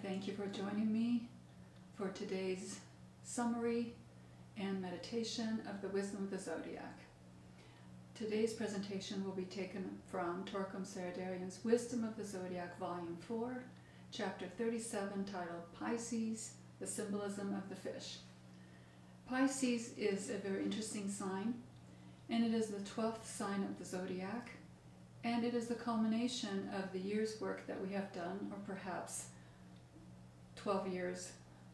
and thank you for joining me for today's summary and meditation of the Wisdom of the Zodiac. Today's presentation will be taken from Gita Saraydarian's Wisdom of the Zodiac, Volume 4, Chapter 37, titled Pisces, the Symbolism of the Fish. Pisces is a very interesting sign, and it is the 12th sign of the Zodiac, and it is the culmination of the year's work that we have done, or perhaps 12 years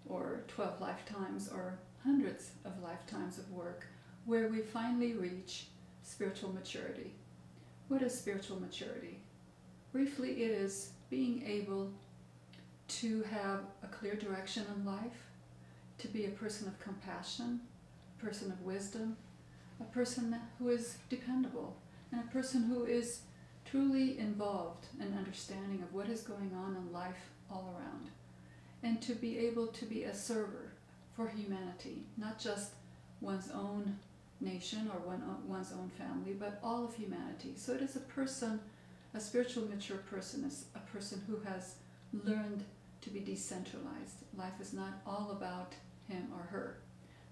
or 12 lifetimes or hundreds of lifetimes of work, where we finally reach spiritual maturity. What is spiritual maturity? Briefly, it is being able to have a clear direction in life, to be a person of compassion, a person of wisdom, a person who is dependable, and a person who is truly involved in understanding of what is going on in life all around, and to be able to be a server for humanity, not just one's own nation or one's own family, but all of humanity. So it is a person, a spiritual mature person is a person who has learned to be decentralized. Life is not all about him or her.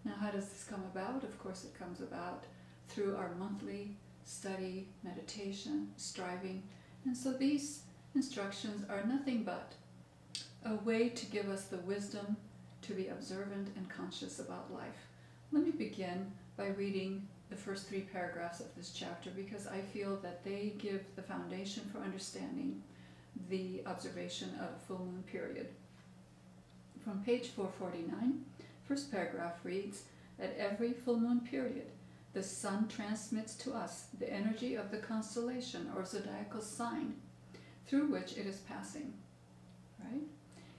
Now, how does this come about? Of course, it comes about through our monthly study, meditation, striving. And so these instructions are nothing but a way to give us the wisdom to be observant and conscious about life. Let me begin by reading the first 3 paragraphs of this chapter, because I feel that they give the foundation for understanding the observation of a full moon period. From page 449, first paragraph reads, "At every full moon period, the sun transmits to us the energy of the constellation or zodiacal sign through which it is passing." Right?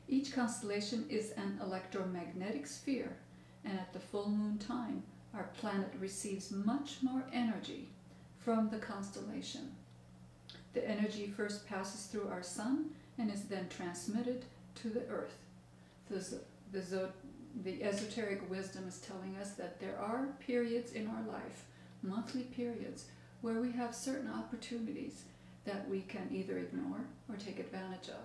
Each constellation is an electromagnetic sphere, and at the full moon time, our planet receives much more energy from the constellation. The energy first passes through our sun and is then transmitted to the earth. The esoteric wisdom is telling us that there are periods in our life, monthly periods, where we have certain opportunities that we can either ignore or take advantage of.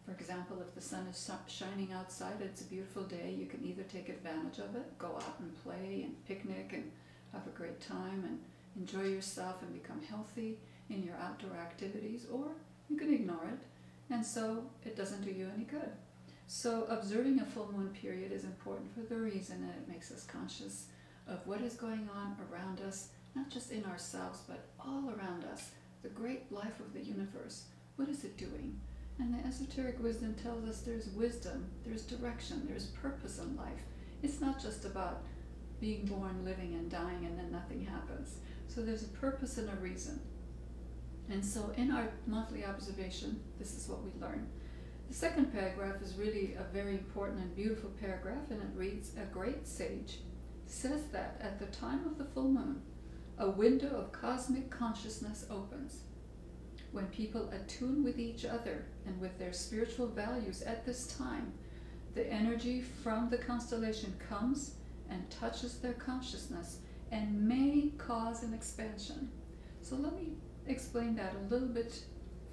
For example, if the sun is shining outside, it's a beautiful day, you can either take advantage of it, go out and play and picnic and have a great time and enjoy yourself and become healthy in your outdoor activities, or you can ignore it, and so it doesn't do you any good. So observing a full moon period is important for the reason that it makes us conscious of what is going on around us, not just in ourselves, but all around us, the great life of the universe. What is it doing? And the esoteric wisdom tells us there's wisdom, there's direction, there's purpose in life. It's not just about being born, living, and dying, and then nothing happens. So there's a purpose and a reason. And so in our monthly observation, this is what we learn. The second paragraph is really a very important and beautiful paragraph, and it reads, "A great sage says that at the time of the full moon, a window of cosmic consciousness opens. When people attune with each other and with their spiritual values at this time, the energy from the constellation comes and touches their consciousness and may cause an expansion." So let me explain that a little bit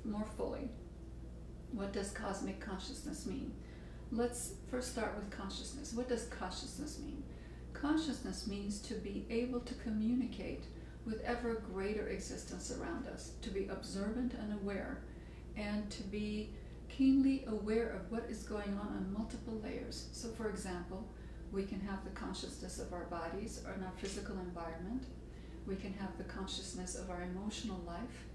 more fully. What does cosmic consciousness mean? Let's first start with consciousness. What does consciousness mean? Consciousness means to be able to communicate with ever greater existence around us, to be observant and aware, and to be keenly aware of what is going on multiple layers. So for example, we can have the consciousness of our bodies or in our physical environment. We can have the consciousness of our emotional life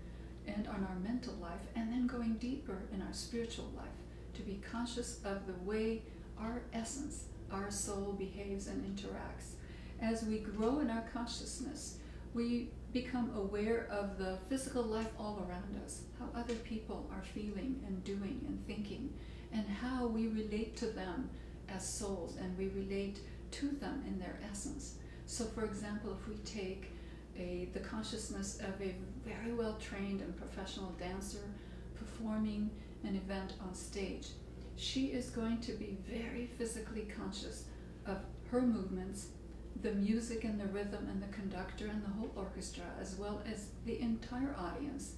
and on our mental life, and then going deeper in our spiritual life, to be conscious of the way our essence, our soul behaves and interacts. As we grow in our consciousness, we become aware of the physical life all around us, how other people are feeling and doing and thinking, and how we relate to them as souls, and we relate to them in their essence. So for example, if we take the consciousness of a very well-trained and professional dancer performing an event on stage, she is going to be very physically conscious of her movements, the music and the rhythm and the conductor and the whole orchestra, as well as the entire audience.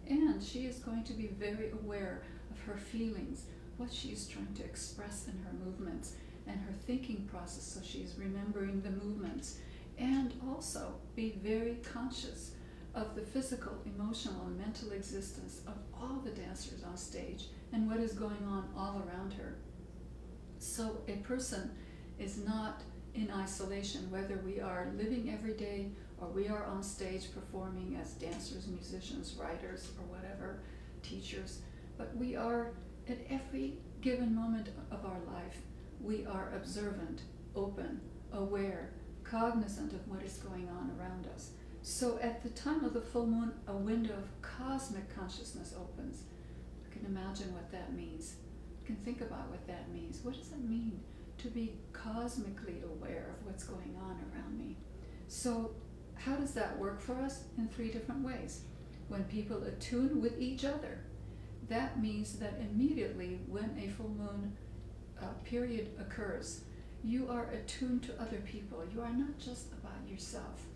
And she is going to be very aware of her feelings, what she's trying to express in her movements and her thinking process, so she's remembering the movements. And also be very conscious of the physical, emotional, and mental existence of all the dancers on stage and what is going on all around her. So a person is not in isolation, whether we are living every day or we are on stage performing as dancers, musicians, writers, or whatever, teachers, but we are at every given moment of our life, we are observant, open, aware, cognizant of what is going on around us. So at the time of the full moon, a window of cosmic consciousness opens. You can imagine what that means. You can think about what that means. What does it mean to be cosmically aware of what's going on around me? So how does that work for us? In 3 different ways. When people attune with each other, that means that immediately when a full moon period occurs, you are attuned to other people. You are not just about yourself.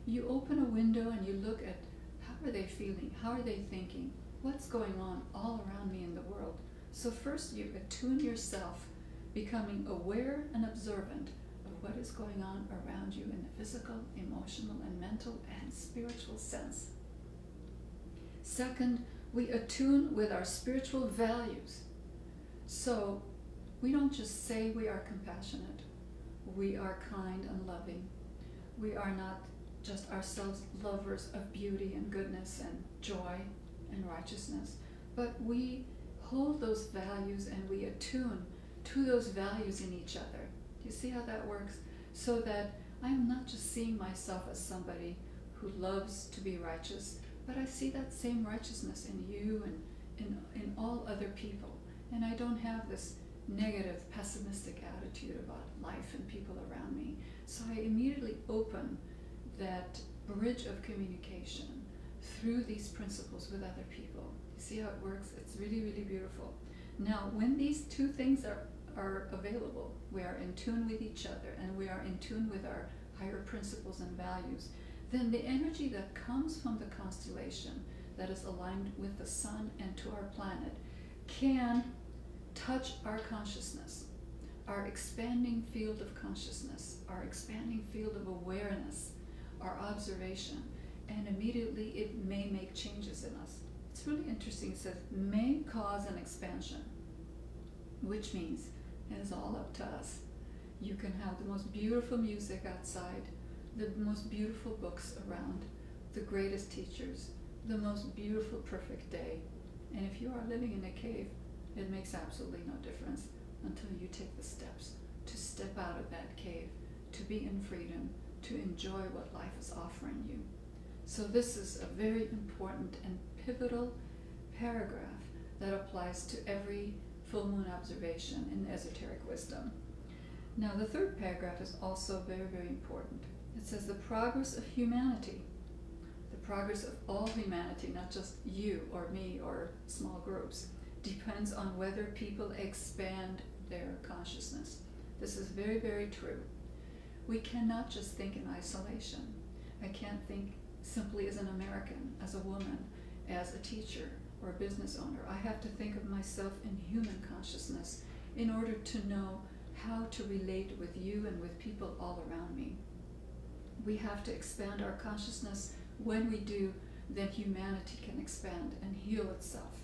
You open a window and you look at how are they feeling, how are they thinking, what's going on all around me in the world. So first you attune yourself, becoming aware and observant of what is going on around you in the physical, emotional, and mental and spiritual sense. Second, we attune with our spiritual values. So we don't just say we are compassionate, we are kind and loving. We are not just ourselves lovers of beauty and goodness and joy and righteousness, but we hold those values and we attune to those values in each other. Do you see how that works? So that I am not just seeing myself as somebody who loves to be righteous, but I see that same righteousness in you and in all other people. And I don't have this negative, pessimistic attitude about life and people around me. So I immediately open that bridge of communication through these principles with other people. You see how it works? It's really, really beautiful. Now, when these 2 things are available, we are in tune with each other and we are in tune with our higher principles and values, then the energy that comes from the constellation that is aligned with the sun and to our planet can touch our consciousness, our expanding field of consciousness, our expanding field of awareness, our observation, and immediately it may make changes in us. It's really interesting. It says, may cause an expansion, which means it is all up to us. You can have the most beautiful music outside, the most beautiful books around, the greatest teachers, the most beautiful, perfect day. And if you are living in a cave, it makes absolutely no difference until you take the steps to step out of that cave, to be in freedom, to enjoy what life is offering you. So this is a very important and pivotal paragraph that applies to every full moon observation in esoteric wisdom. Now the 3rd paragraph is also very, very important. It says the progress of humanity, the progress of all humanity, not just you or me or small groups, depends on whether people expand their consciousness. This is very, very true. We cannot just think in isolation. I can't think simply as an American, as a woman, as a teacher or a business owner. I have to think of myself in human consciousness in order to know how to relate with you and with people all around me. We have to expand our consciousness. When we do, then humanity can expand and heal itself.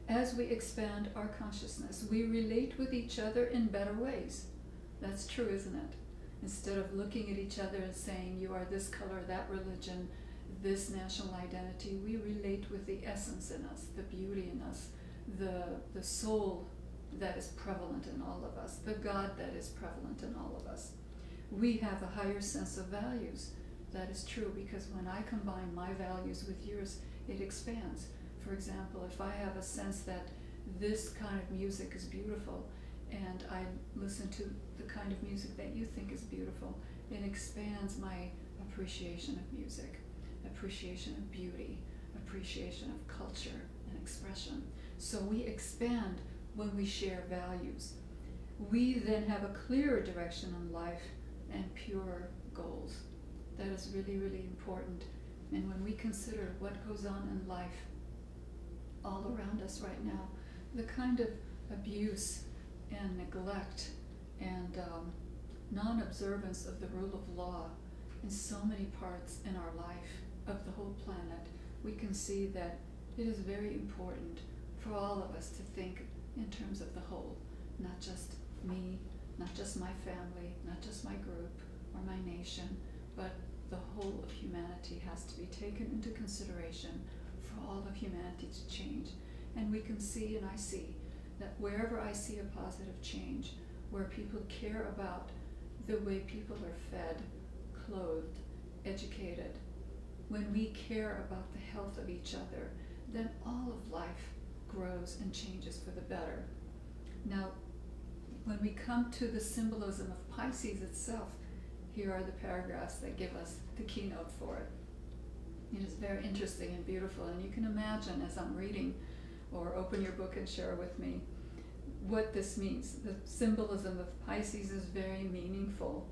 As we expand our consciousness, we relate with each other in better ways. That's true, isn't it? Instead of looking at each other and saying, you are this color, that religion, this national identity, we relate with the essence in us, the beauty in us, the soul that is prevalent in all of us, the God that is prevalent in all of us. We have a higher sense of values. That is true, because when I combine my values with yours, it expands. For example, if I have a sense that this kind of music is beautiful, and I listen to the kind of music that you think is beautiful, it expands my appreciation of music, appreciation of beauty, appreciation of culture and expression. So we expand when we share values. We then have a clearer direction in life and purer goals. That is really, really important. And when we consider what goes on in life all around us right now, the kind of abuse and neglect and non-observance of the rule of law in so many parts in our life of the whole planet, we can see that it is very important for all of us to think in terms of the whole, not just me, not just my family, not just my group or my nation, but the whole of humanity has to be taken into consideration for all of humanity to change. And we can see, and I see, that wherever I see a positive change, where people care about the way people are fed, clothed, educated, when we care about the health of each other, then all of life grows and changes for the better. Now, when we come to the symbolism of Pisces itself, here are the paragraphs that give us the keynote for it. It is very interesting and beautiful, and you can imagine as I'm reading, or open your book and share with me, what this means. The symbolism of Pisces is very meaningful.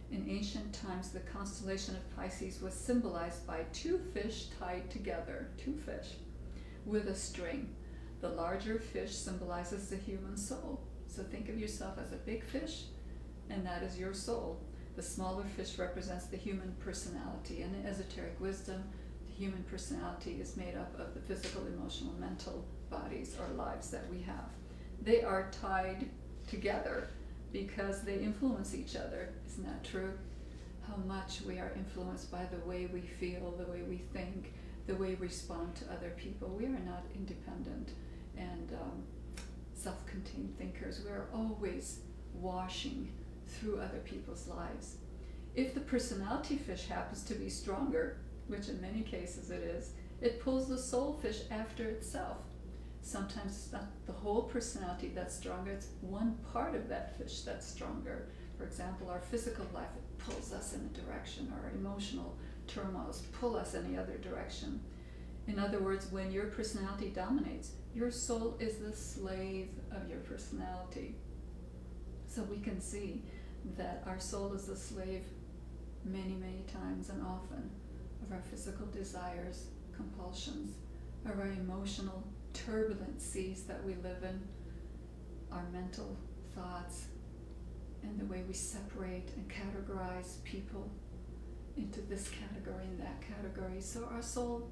In ancient times, the constellation of Pisces was symbolized by two fish tied together, two fish, with a string. The larger fish symbolizes the human soul. So think of yourself as a big fish, and that is your soul. The smaller fish represents the human personality. And in esoteric wisdom, the human personality is made up of the physical, emotional, mental bodies or lives that we have. They are tied together because they influence each other. Isn't that true? How much we are influenced by the way we feel, the way we think, the way we respond to other people. We are not independent and self-contained thinkers. We are always washing through other people's lives. If the personality fish happens to be stronger, which in many cases it is, it pulls the soul fish after itself. Sometimes it's not the whole personality that's stronger, it's one part of that fish that's stronger. For example, our physical life, it pulls us in a direction, or our emotional turmoils pull us in the other direction. In other words, when your personality dominates, your soul is the slave of your personality. So we can see that our soul is the slave many, many times and often of our physical desires, compulsions, of our emotional turbulent seas that we live in, our mental thoughts, and the way we separate and categorize people into this category and that category. So our soul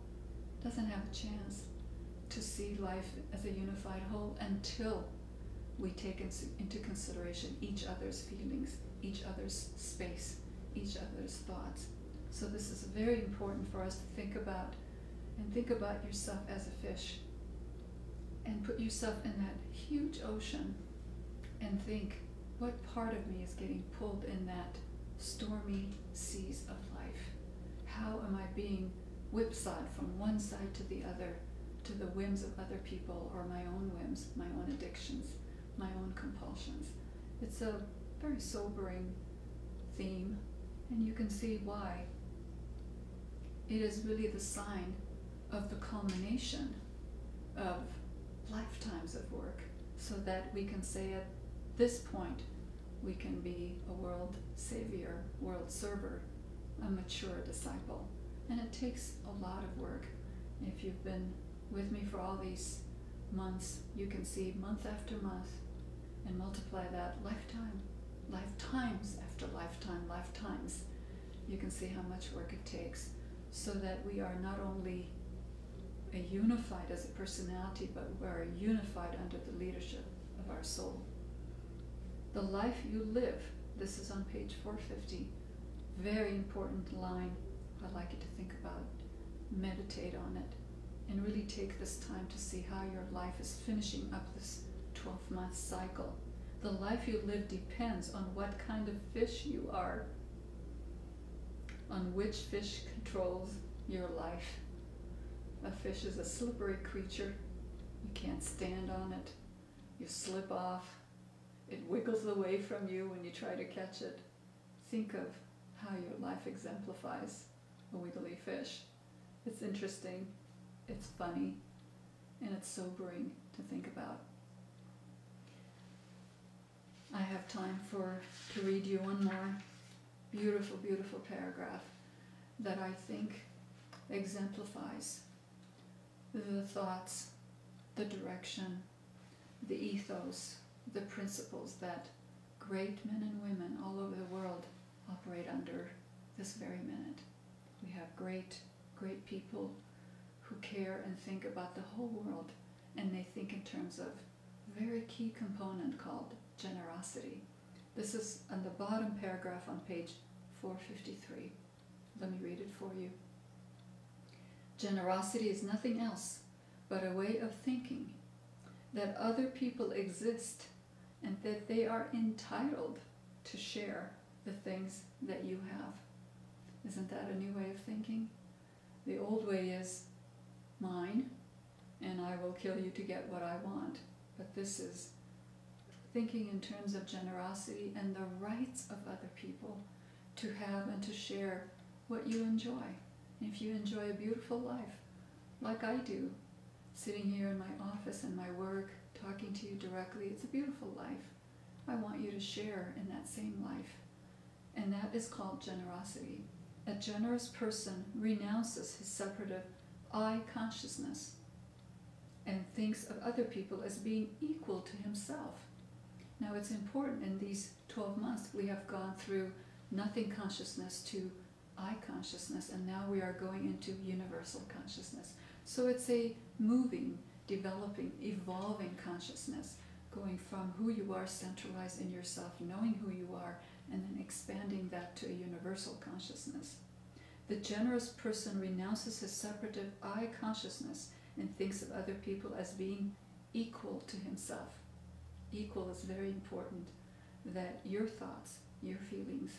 doesn't have a chance to see life as a unified whole until we take into consideration each other's feelings, each other's space, each other's thoughts. So this is very important for us to think about, and think about yourself as a fish, and put yourself in that huge ocean and think, what part of me is getting pulled in that stormy seas of life? How am I being whipsawed from one side to the other, to the whims of other people, or my own whims, my own addictions, my own compulsions? It's a very sobering theme, and you can see why. It is really the sign of the culmination of lifetimes of work, so that we can say at this point we can be a world savior, world server, a mature disciple. And it takes a lot of work. If you've been with me for all these months, you can see month after month, and multiply that lifetime, lifetimes after lifetime, lifetimes. You can see how much work it takes, so that we are not only unified as a personality, but we are unified under the leadership of our soul. The life you live, this is on page 450, very important line. I'd like you to think about, meditate on it, and really take this time to see how your life is finishing up this 12-month cycle. The life you live depends on what kind of fish you are, on which fish controls your life. A fish is a slippery creature. You can't stand on it. You slip off. It wiggles away from you when you try to catch it. Think of how your life exemplifies a wiggly fish. It's interesting, it's funny, and it's sobering to think about. I have time to read you one more beautiful, beautiful paragraph that I think exemplifies the thoughts, the direction, the ethos, the principles that great men and women all over the world operate under this very minute. We have great, great people who care and think about the whole world, and they think in terms of a very key component called generosity. This is on the bottom paragraph on page 453. Let me read it for you. Generosity is nothing else but a way of thinking that other people exist and that they are entitled to share the things that you have. Isn't that a new way of thinking? The old way is mine, and I will kill you to get what I want. But this is thinking in terms of generosity and the rights of other people to have and to share what you enjoy. If you enjoy a beautiful life, like I do, sitting here in my office and my work, talking to you directly, it's a beautiful life. I want you to share in that same life. And that is called generosity. A generous person renounces his separative I consciousness and thinks of other people as being equal to himself. Now it's important in these 12 months we have gone through nothing consciousness to I consciousness, and now we are going into universal consciousness. So it's a moving, developing, evolving consciousness, going from who you are centralized in yourself, knowing who you are, and then expanding that to a universal consciousness. The generous person renounces his separative I consciousness and thinks of other people as being equal to himself. Equal is very important, that your thoughts, your feelings,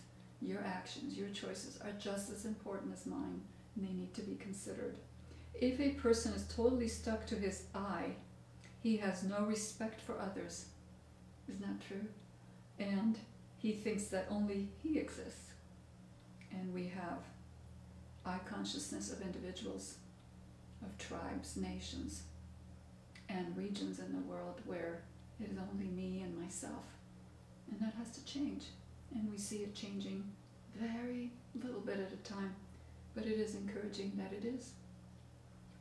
your actions, your choices are just as important as mine, and they need to be considered. If a person is totally stuck to his I, he has no respect for others. Isn't that true? And he thinks that only he exists. And we have I consciousness of individuals, of tribes, nations, and regions in the world where it is only me and myself. And that has to change. And we see it changing very little bit at a time, but it is encouraging that it is.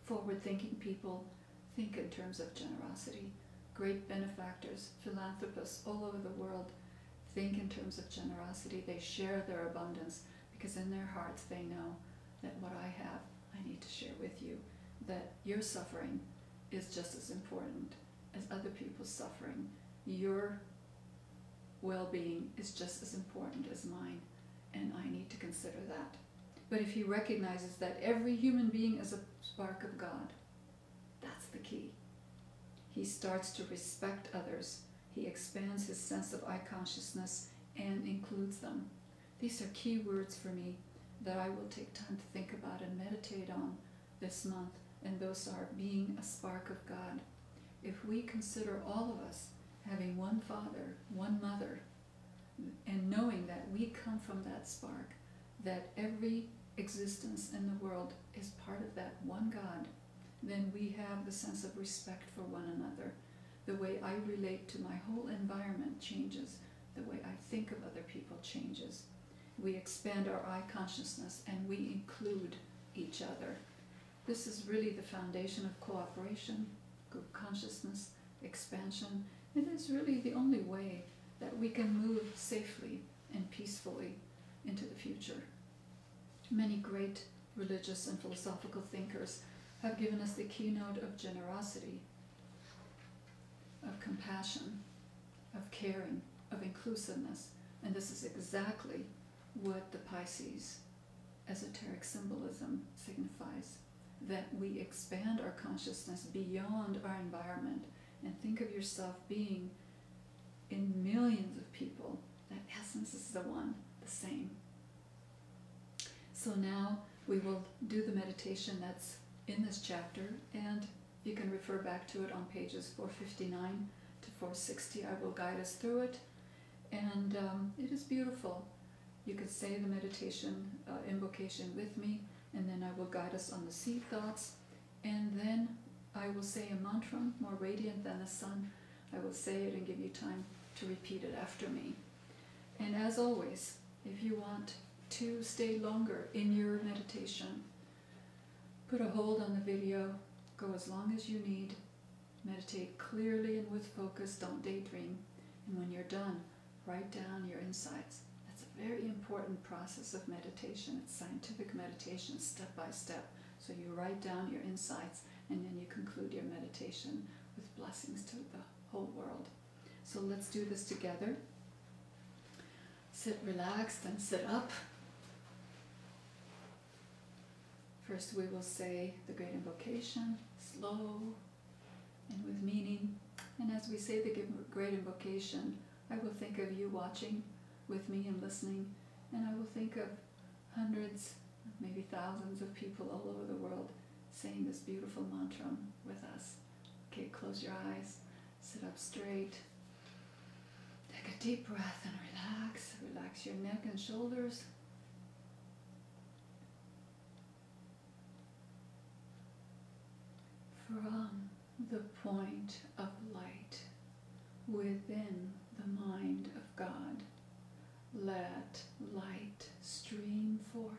Forward-thinking people think in terms of generosity. Great benefactors, philanthropists all over the world think in terms of generosity. They share their abundance because in their hearts they know that what I have, I need to share with you. That your suffering is just as important as other people's suffering. Your well-being is just as important as mine, and I need to consider that. But if he recognizes that every human being is a spark of God, that's the key. He starts to respect others. He expands his sense of I consciousness and includes them. These are key words for me that I will take time to think about and meditate on this month, and those are being a spark of God. If we consider all of us having one father, one mother, and knowing that we come from that spark, that every existence in the world is part of that one God, then we have the sense of respect for one another. The way I relate to my whole environment changes. The way I think of other people changes. We expand our I consciousness and we include each other. This is really the foundation of cooperation, group consciousness, expansion. It is really the only way that we can move safely and peacefully into the future. Many great religious and philosophical thinkers have given us the keynote of generosity, of compassion, of caring, of inclusiveness. And this is exactly what the Pisces esoteric symbolism signifies, that we expand our consciousness beyond our environment and think of yourself being in millions of people. That essence is the one, the same. So now we will do the meditation that's in this chapter, and you can refer back to it on pages 459 to 460. I will guide us through it, and it is beautiful. You could say the meditation invocation with me, and then I will guide us on the seed thoughts, and then I will say a mantra more radiant than the sun. I will say it and give you time to repeat it after me. And as always, if you want to stay longer in your meditation, put a hold on the video, go as long as you need, Meditate clearly and with focus. Don't daydream. And when you're done, write down your insights. That's a very important process of meditation. It's scientific meditation, step by step. So you write down your insights, and then you conclude your meditation with blessings to the whole world. So let's do this together. Sit relaxed and sit up. First we will say the great invocation, slow and with meaning. And as we say the great invocation, I will think of you watching with me and listening, and I will think of hundreds, maybe thousands of people all over the world saying this beautiful mantra with us. Okay, close your eyes, sit up straight, take a deep breath and relax. Relax your neck and shoulders. From the point of light within the mind of God, let light stream forth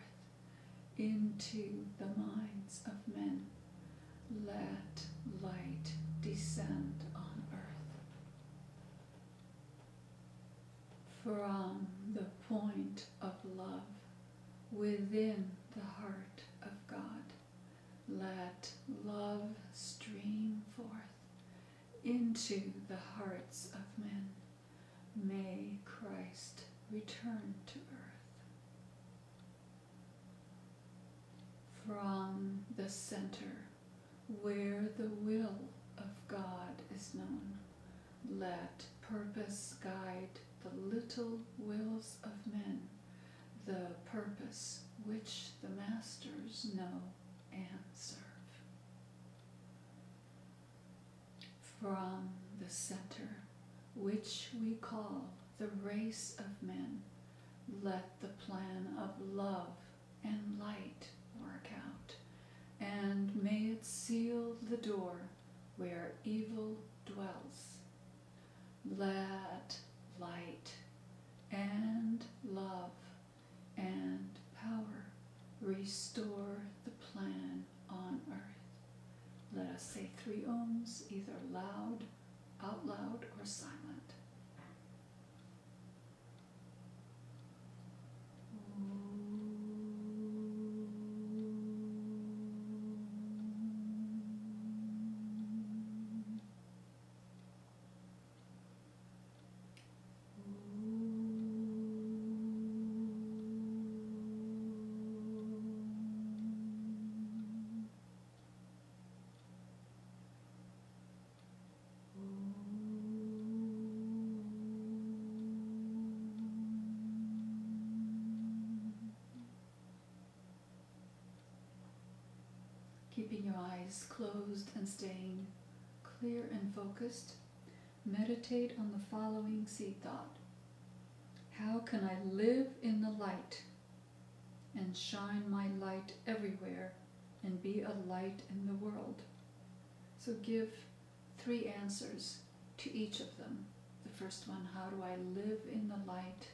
into the minds of men. Let light descend on earth. From the point of love within the heart of God, let love stream forth into the hearts of men. May Christ return to earth. From the center, where the will of God is known, let purpose guide the little wills of men, the purpose which the masters know and serve. From the center, which we call the race of men, let the plan of love and light work out, and may it seal the door where evil dwells. Let light and love and power restore the plan on earth. Let us say 3 ohms, either loud, out loud, or silent. Keeping your eyes closed and staying clear and focused, meditate on the following seed thought. How can I live in the light and shine my light everywhere and be a light in the world? So give 3 answers to each of them. The first one, how do I live in the light?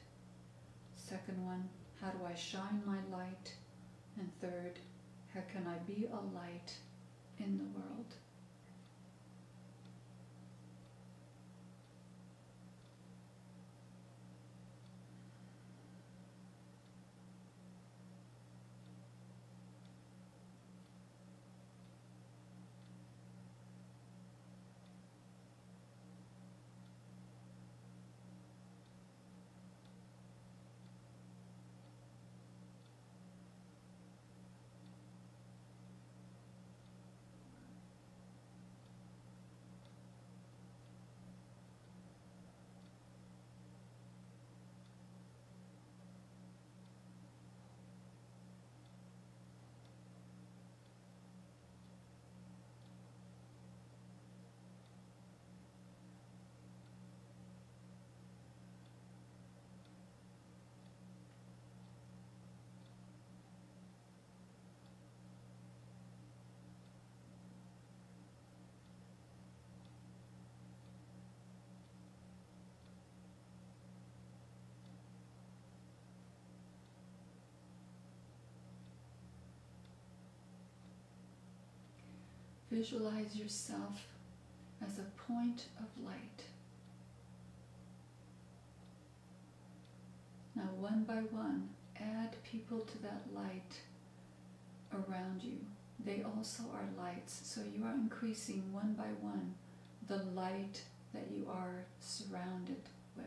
Second one, how do I shine my light? And third, how can I be a light in the world? Visualize yourself as a point of light. Now, one by one, add people to that light around you. They also are lights, so you are increasing one by one the light that you are surrounded with.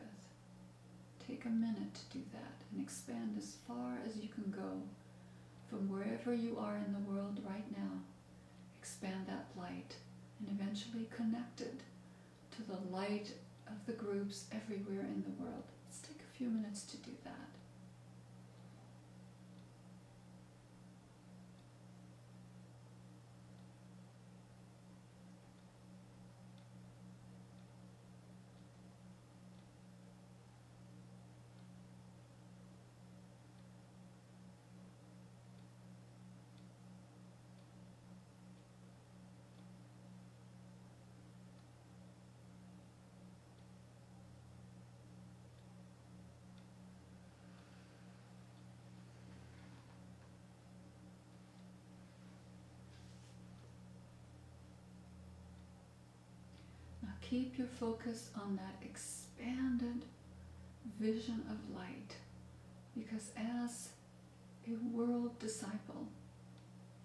Take a minute to do that and expand as far as you can go from wherever you are in the world right now. Expand that light and eventually connect it to the light of the groups everywhere in the world. Let's take a few minutes to do that. Keep your focus on that expanded vision of light, because as a world disciple,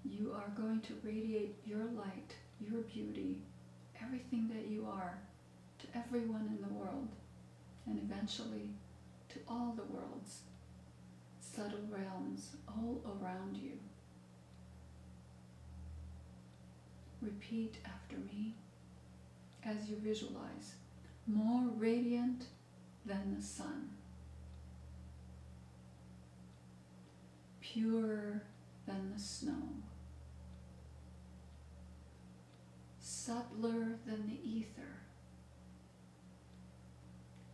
you are going to radiate your light, your beauty, everything that you are, to everyone in the world, and eventually to all the worlds, subtle realms all around you. Repeat after me as you visualize: more radiant than the sun, purer than the snow, subtler than the ether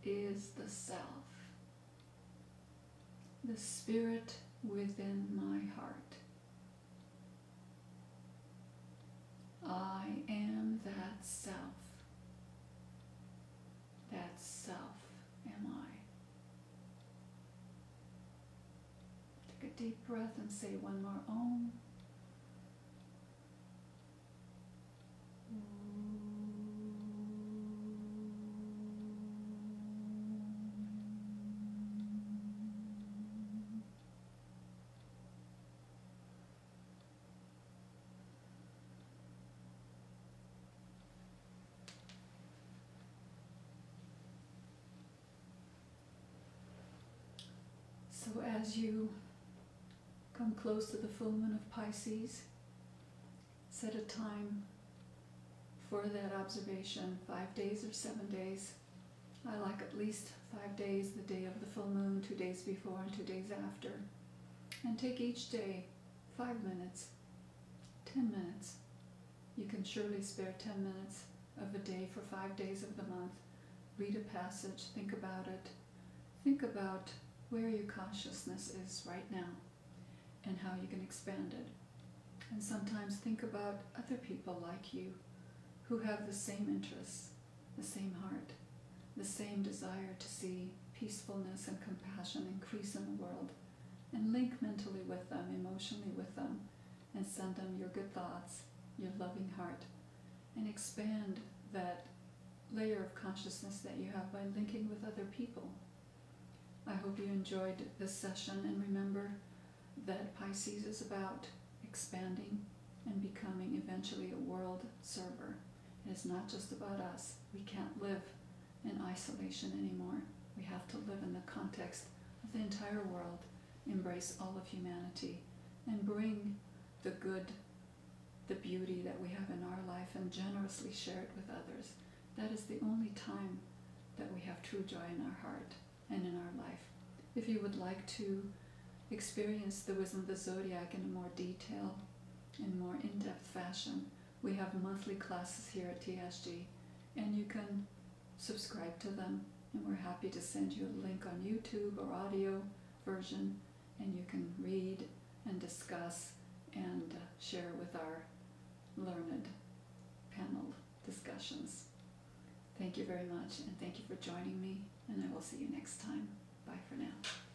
is the self, the spirit within my heart. I am that self. That self am I. Take a deep breath and say one more Om. So as you come close to the full moon of Pisces, set a time for that observation, 5 days or 7 days. I like at least 5 days, the day of the full moon, 2 days before and 2 days after. And take each day 5 minutes, 10 minutes. You can surely spare 10 minutes of a day for 5 days of the month. Read a passage, think about it. Think about where your consciousness is right now and how you can expand it. And sometimes think about other people like you who have the same interests, the same heart, the same desire to see peacefulness and compassion increase in the world, and link mentally with them, emotionally with them, and send them your good thoughts, your loving heart, and expand that layer of consciousness that you have by linking with other people. I hope you enjoyed this session, and remember that Pisces is about expanding and becoming eventually a world server. It is not just about us. We can't live in isolation anymore. We have to live in the context of the entire world, embrace all of humanity, and bring the good, the beauty that we have in our life, and generously share it with others. That is the only time that we have true joy in our heart and in our life. If you would like to experience the wisdom of the Zodiac in a more detailed and more in-depth fashion, we have monthly classes here at TSG, and you can subscribe to them, and we're happy to send you a link on YouTube or audio version, and you can read and discuss and share with our learned panel discussions. Thank you very much, and thank you for joining me, and I will see you next time. Bye for now.